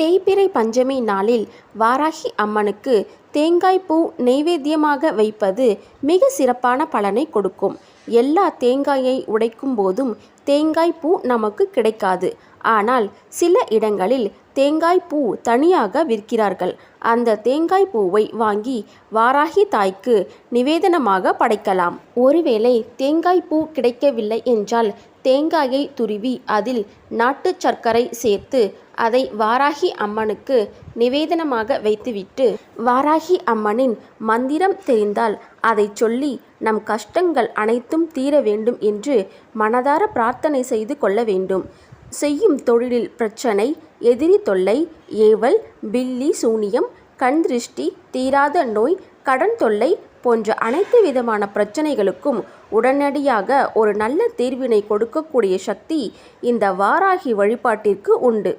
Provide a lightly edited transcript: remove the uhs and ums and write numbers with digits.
தேய்பிறை பஞ்சமி நாளில் வாராகி அம்மனுக்கு தேங்காய் பூ நெய்வேத்தியமாக வைப்பது மிக சிறப்பான பலனை கொடுக்கும். எல்லா தேங்காயை உடைக்கும் போதும் தேங்காய் பூ நமக்கு கிடைக்காது. ஆனால் சில இடங்களில் தேங்காய் பூ தனியாக விற்கிறார்கள். அந்த தேங்காய் பூவை வாங்கி வாராகி தாய்க்கு நிவேதனமாக படைக்கலாம். ஒருவேளை தேங்காய் பூ கிடைக்கவில்லை என்றால் தேங்காயை துருவி அதில் நாட்டு சர்க்கரை சேர்த்து அதை வாராகி அம்மனுக்கு நிவேதனமாக வைத்துவிட்டு வாராகி அம்மனின் மந்திரம் தெரிந்தால் அதை சொல்லி நம் கஷ்டங்கள் அனைத்தும் தீர வேண்டும் என்று மனதார பிரார்த்தனை செய்து கொள்ள வேண்டும். செய்யும் தொழிலில் பிரச்சனை, எதிரி தொல்லை, ஏவல், பில்லி சூனியம், கண் திருஷ்டி, தீராத நோய், கடன் தொல்லை போன்ற அனைத்து விதமான பிரச்சனைகளுக்கும் உடனடியாக ஒரு நல்ல தீர்வினை கொடுக்கக்கூடிய சக்தி இந்த வாராகி வழிபாட்டிற்கு உண்டு.